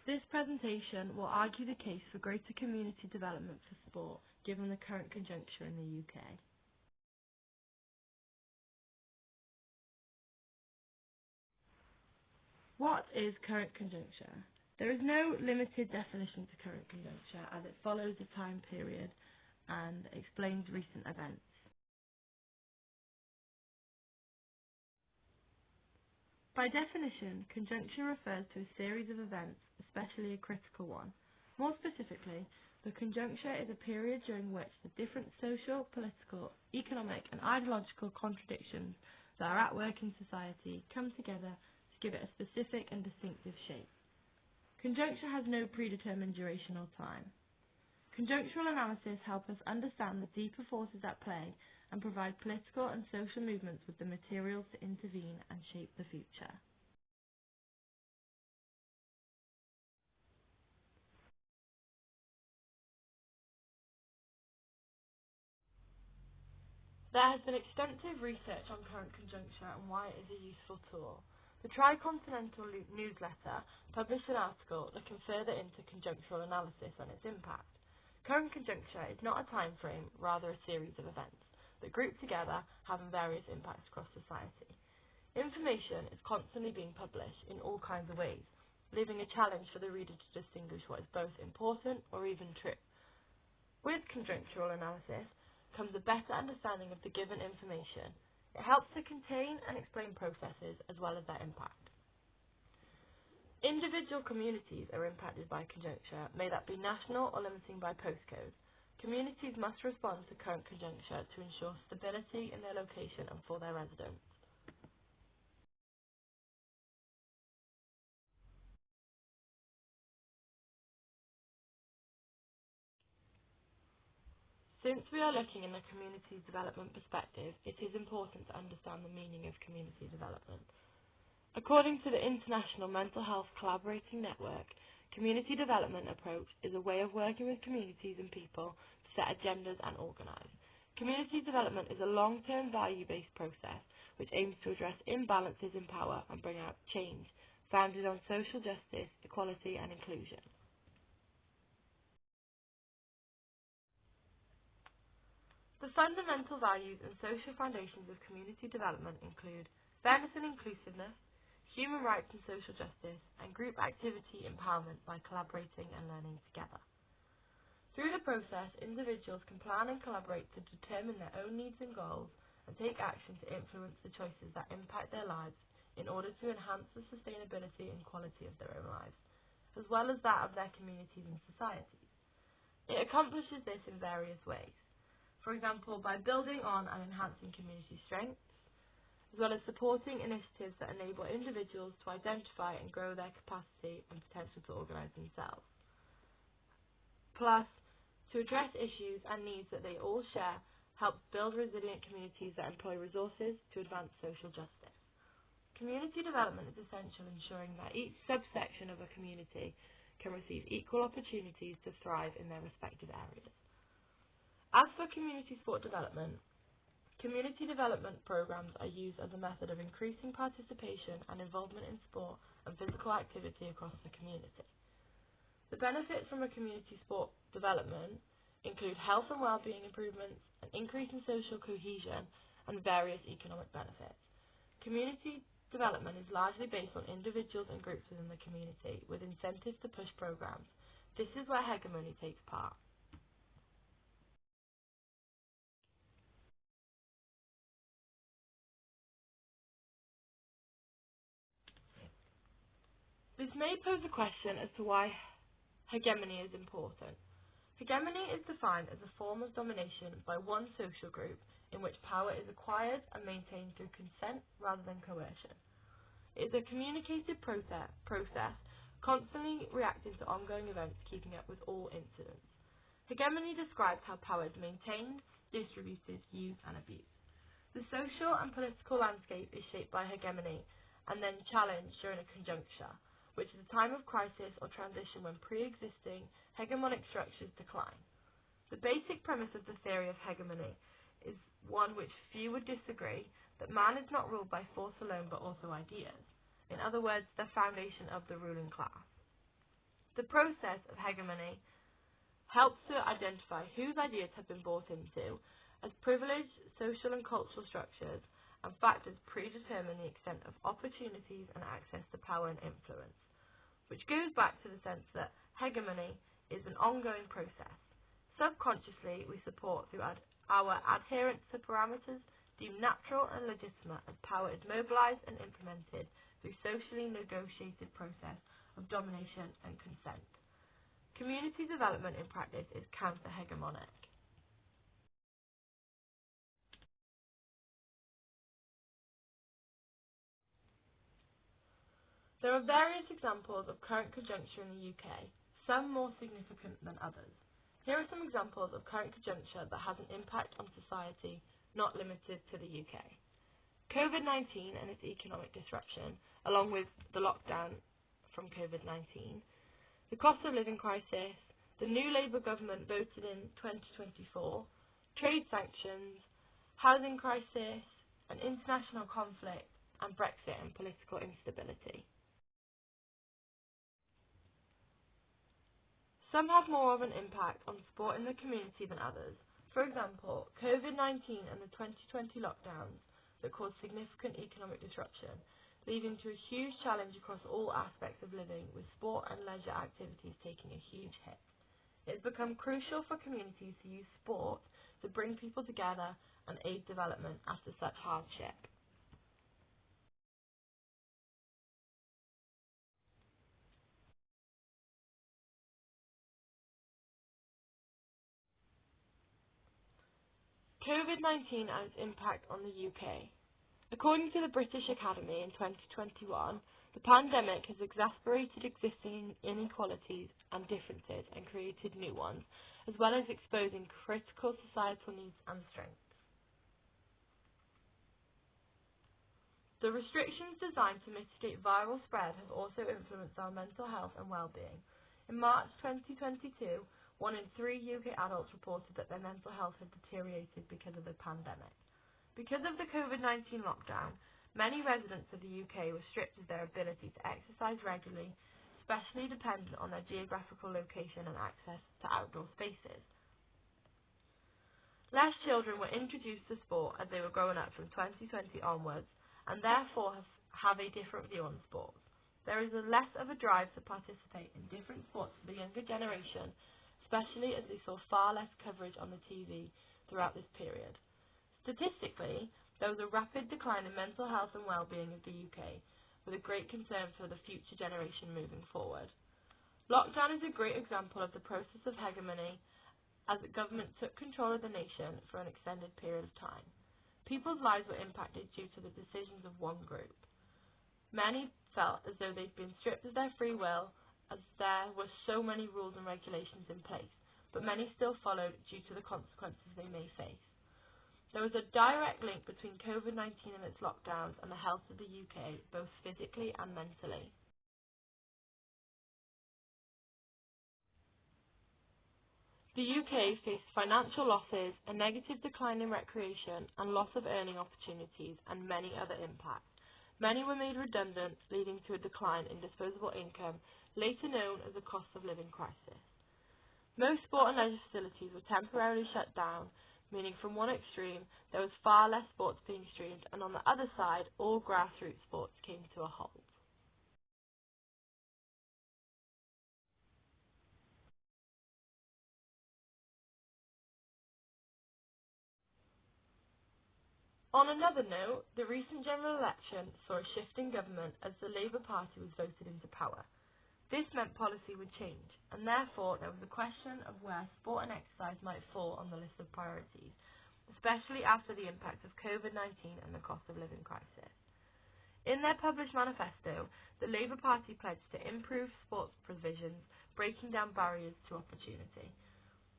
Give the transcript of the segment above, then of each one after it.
This presentation will argue the case for greater community development for sport, given the current conjuncture in the UK. What is current conjuncture? There is no limited definition to current conjuncture, as it follows a time period and explains recent events. By definition, conjuncture refers to a series of events, especially a critical one. More specifically, the conjuncture is a period during which the different social, political, economic and ideological contradictions that are at work in society come together to give it a specific and distinctive shape. Conjuncture has no predetermined duration or time. Conjunctural analysis helps us understand the deeper forces at play and provide political and social movements with the materials to intervene and shape the future. There has been extensive research on current conjuncture and why it is a useful tool. The Tricontinental newsletter published an article looking further into conjunctural analysis and its impact. Current conjuncture is not a time frame, rather a series of events that group together, having various impacts across society. Information is constantly being published in all kinds of ways, leaving a challenge for the reader to distinguish what is both important or even true. With conjunctural analysis comes a better understanding of the given information. It helps to contain and explain processes as well as their impact. Individual communities are impacted by conjuncture, may that be national or limiting by postcode. Communities must respond to current conjuncture to ensure stability in their location and for their residents. Since we are looking in the community development perspective, it is important to understand the meaning of community development. According to the International Mental Health Collaborating Network, community development approach is a way of working with communities and people to set agendas and organise. Community development is a long-term value-based process which aims to address imbalances in power and bring out change founded on social justice, equality and inclusion. The fundamental values and social foundations of community development include fairness and inclusiveness, human rights and social justice, and group activity empowerment by collaborating and learning together. Through the process, individuals can plan and collaborate to determine their own needs and goals and take action to influence the choices that impact their lives in order to enhance the sustainability and quality of their own lives, as well as that of their communities and societies. It accomplishes this in various ways. For example, by building on and enhancing community strengths, as well as supporting initiatives that enable individuals to identify and grow their capacity and potential to organise themselves. Plus, to address issues and needs that they all share, helps build resilient communities that employ resources to advance social justice. Community development is essential, ensuring that each subsection of a community can receive equal opportunities to thrive in their respective areas. As for community sport development, community development programs are used as a method of increasing participation and involvement in sport and physical activity across the community. The benefits from a community sport development include health and well-being improvements, an increase in social cohesion, and various economic benefits. Community development is largely based on individuals and groups within the community, with incentives to push programs. This is where hegemony takes part. This may pose a question as to why hegemony is important. Hegemony is defined as a form of domination by one social group in which power is acquired and maintained through consent rather than coercion. It is a communicated process constantly reacting to ongoing events, keeping up with all incidents. Hegemony describes how power is maintained, distributed, used and abused. The social and political landscape is shaped by hegemony and then challenged during a conjuncture, which is a time of crisis or transition when pre-existing hegemonic structures decline. The basic premise of the theory of hegemony is one which few would disagree, that man is not ruled by force alone but also ideas. In other words, the foundation of the ruling class. The process of hegemony helps to identify whose ideas have been bought into, as privileged social and cultural structures and factors predetermine the extent of opportunities and access to power and influence, which goes back to the sense that hegemony is an ongoing process. Subconsciously, we support through our adherence to parameters deemed natural and legitimate as power is mobilized and implemented through socially negotiated process of domination and consent. Community development in practice is counter-hegemonic. There are various examples of current conjuncture in the UK, some more significant than others. Here are some examples of current conjuncture that has an impact on society, not limited to the UK. COVID-19 and its economic disruption, along with the lockdown from COVID-19, the cost of living crisis, the new Labour government voted in 2024, trade sanctions, housing crisis, an international conflict, and Brexit and political instability. Some have more of an impact on sport in the community than others. For example, COVID-19 and the 2020 lockdowns that caused significant economic disruption, leading to a huge challenge across all aspects of living, with sport and leisure activities taking a huge hit. It has become crucial for communities to use sport to bring people together and aid development after such hardship. COVID-19 and its impact on the UK. According to the British Academy in 2021, the pandemic has exacerbated existing inequalities and differences and created new ones, as well as exposing critical societal needs and strengths. The restrictions designed to mitigate viral spread have also influenced our mental health and well-being. In March 2022, 1 in 3 UK adults reported that their mental health had deteriorated because of the pandemic. Because of the COVID-19 lockdown, many residents of the UK were stripped of their ability to exercise regularly, especially dependent on their geographical location and access to outdoor spaces. Less children were introduced to sport as they were growing up from 2020 onwards, and therefore have a different view on sports. There is less of a drive to participate in different sports for the younger generation, especially as they saw far less coverage on the TV throughout this period. Statistically, there was a rapid decline in mental health and well-being of the UK, with a great concern for the future generation moving forward. Lockdown is a great example of the process of hegemony, as the government took control of the nation for an extended period of time. People's lives were impacted due to the decisions of one group. Many felt as though they'd been stripped of their free will, as there were so many rules and regulations in place, but many still followed due to the consequences they may face. There was a direct link between COVID-19 and its lockdowns and the health of the UK, both physically and mentally. The UK faced financial losses, a negative decline in recreation, and loss of earning opportunities, and many other impacts. Many were made redundant, leading to a decline in disposable income, later known as the cost of living crisis. Most sport and leisure facilities were temporarily shut down, meaning from one extreme, there was far less sports being streamed, and on the other side, all grassroots sports came to a halt. On another note, the recent general election saw a shift in government as the Labour Party was voted into power. This meant policy would change, and therefore there was a question of where sport and exercise might fall on the list of priorities, especially after the impact of COVID-19 and the cost of living crisis. In their published manifesto, the Labour Party pledged to improve sports provisions, breaking down barriers to opportunity.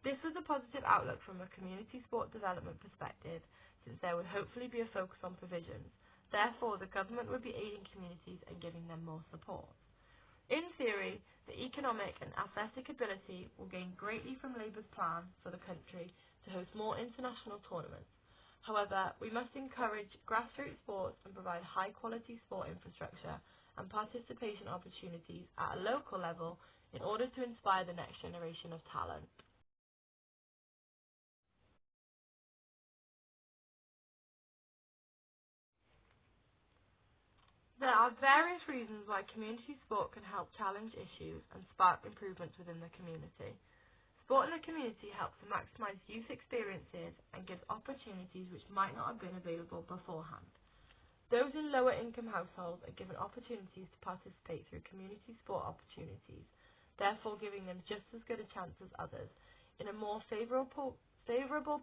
This was a positive outlook from a community sport development perspective, since there would hopefully be a focus on provisions. Therefore, the government would be aiding communities and giving them more support. In theory, the economic and athletic ability will gain greatly from Labour's plan for the country to host more international tournaments. However, we must encourage grassroots sports and provide high-quality sport infrastructure and participation opportunities at a local level in order to inspire the next generation of talent. There are various reasons why community sport can help challenge issues and spark improvements within the community. Sport in the community helps to maximise youth experiences and gives opportunities which might not have been available beforehand. Those in lower income households are given opportunities to participate through community sport opportunities, therefore giving them just as good a chance as others in a more favourable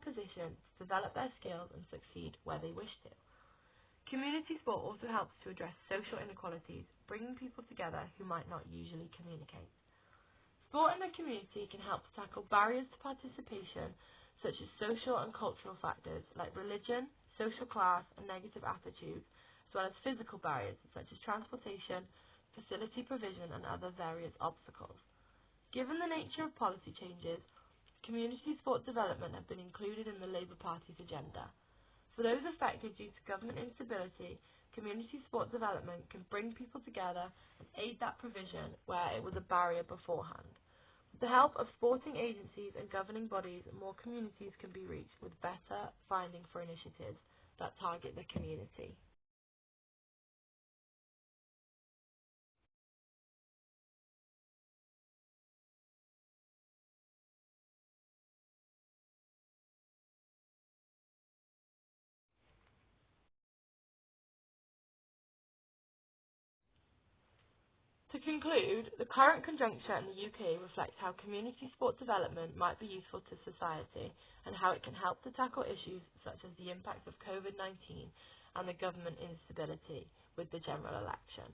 position to develop their skills and succeed where they wish to. Community sport also helps to address social inequalities, bringing people together who might not usually communicate. Sport in the community can help to tackle barriers to participation, such as social and cultural factors like religion, social class, and negative attitudes, as well as physical barriers such as transportation, facility provision, and other various obstacles. Given the nature of policy changes, community sport development have been included in the Labour Party's agenda. For those affected due to government instability, community sport development can bring people together and aid that provision where it was a barrier beforehand. With the help of sporting agencies and governing bodies, more communities can be reached with better funding for initiatives that target the community. To conclude, the current conjuncture in the UK reflects how community sport development might be useful to society and how it can help to tackle issues such as the impact of COVID-19 and the government instability with the general election.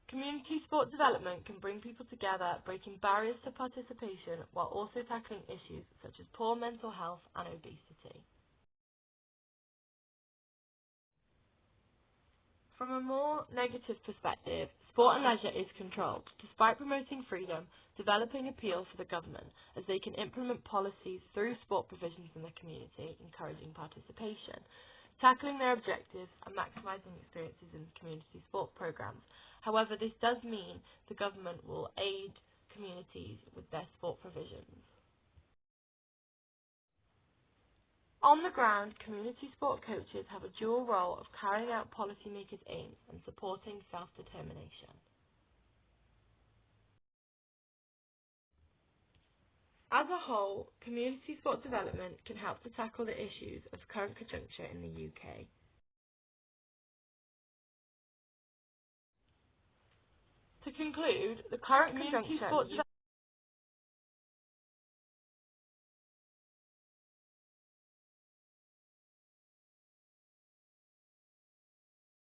Community sport development can bring people together, breaking barriers to participation while also tackling issues such as poor mental health and obesity. From a more negative perspective, sport and leisure is controlled, despite promoting freedom, developing appeal for the government, as they can implement policies through sport provisions in the community, encouraging participation, tackling their objectives and maximising experiences in community sport programmes. However, this does mean the government will aid communities with their sport provisions. On the ground, community sport coaches have a dual role of carrying out policymakers' aims and supporting self-determination. As a whole, community sport development can help to tackle the issues of current conjuncture in the UK. To conclude, the current conjuncture